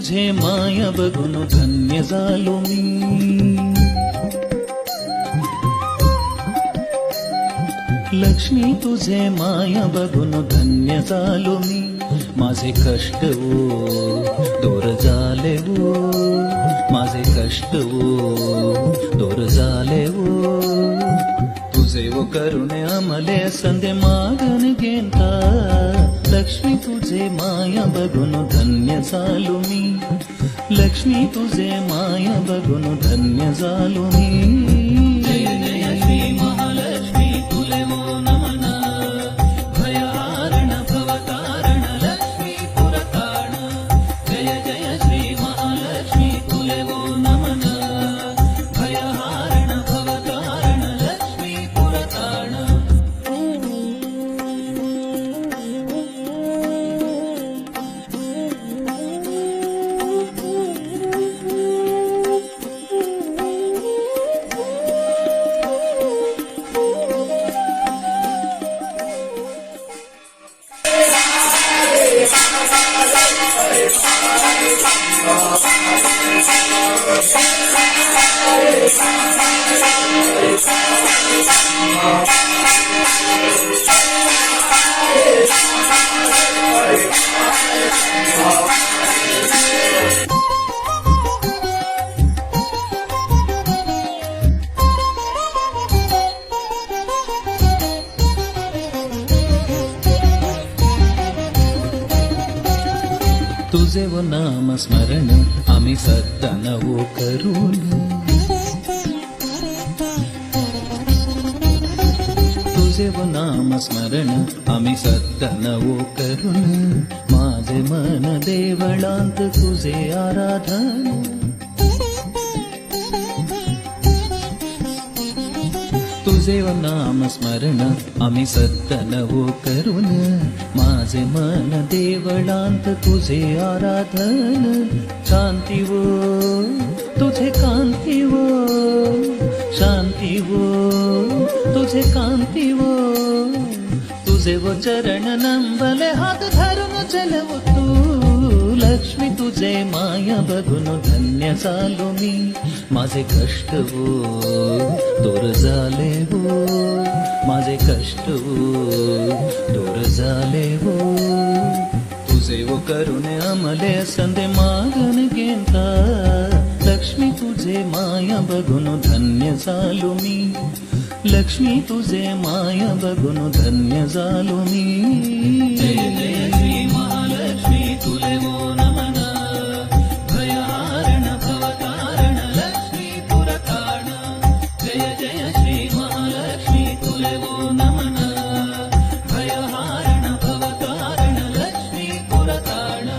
तुझे माया बघून धन्य झालो मी. लक्ष्मी तुझे माया बघून धन्य झालो मी. माझे कष्ट दूर झाले माझे कष्ट दूर झाले तुझे करुणे अमले संधे मागन घेता. लक्ष्मी तुझे माया बघून धन्य झालो मी. लक्ष्मी तुझे माया बघून धन्य झालो मी. जय जय श्री महालक्ष्मी तुले वो नमन. भयहारण भवतारण लक्ष्मी पुरताण. जय जय श्री महालक्ष्मी तुले वो नमन. भयहारण भवतारण लक्ष्मी पुरताण. तुझे व नाम स्मरण आम्ही सदा नवो करून. तुझे व नाम स्मरण आम्ही सदा नवो करून. माझे मन देवळांत तुझे आराधन. तुझे व नाम स्मरण आम्ही सदा नवो करून. माझे मन देवळांत तुझे आराधन. शांती वो तुझे कांती वो. शांती वो तुझे कांती वो. तुझे वो चरण नंबले हात धरून चलव तू. लक्ष्मी तुझे माया बघून धन्य झालो मी. माझे कष्ट दूर झाले माझे कष्ट दूर झाले तुझे करुणे अमले संधे मागन घेता. लक्ष्मी तुझे माया बघून धन्य झालो मी. लक्ष्मी तुझे माया बघून धन्य झालो मी. जय जय श्री महालक्ष्मी तुले वो नमन. भयहारण भवतारण लक्ष्मी पुरताण. जय जय श्री महालक्ष्मी तुले वो नमन. भयहारण भवतारण लक्ष्मी पुरताण.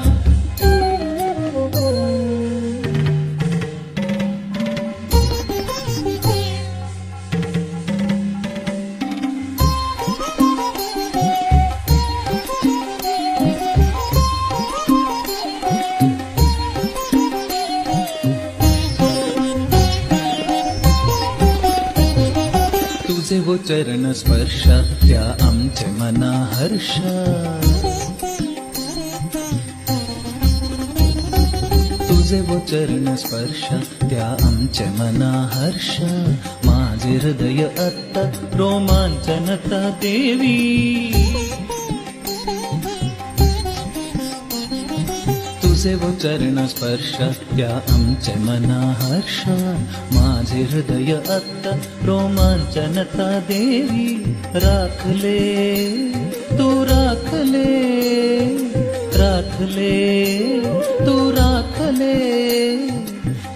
तुझे वो चरण स्पर्श त्या आमचे मना हर्ष. तुझे वो चरण स्पर्श त्या आमचे मना हर्ष. माझे हृदय अत्ता रोमांचनता देवी. तुझे वो चरण स्पर्श त्या आमचे मना हर्ष. माझे हृदय अत्ता रोमांचनता देवी. राखले तू राखले राखले तू राखले.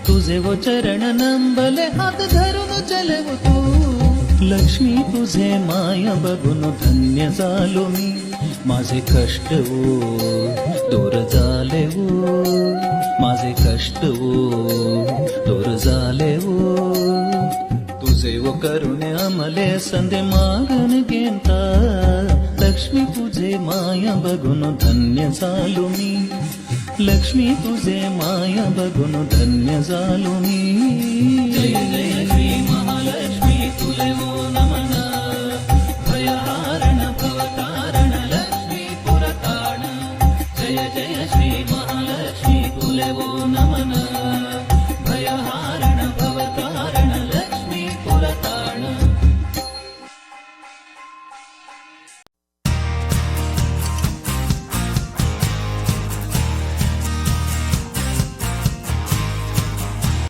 तुझे वो चरण नंबले हात धरून चलव तू. लक्ष्मी तुझे माया बघून धन्य झालो मी. माझे कष्ट दूर झाले माझे कष्ट दूर झाले तुझे करुणे अमले संधे मागन घेता. लक्ष्मी तुझे माया बघून धन्य झालो मी. लक्ष्मी तुझे माया बघून धन्य झालो मी. जय जय श्री महालक्ष्मी तुले वो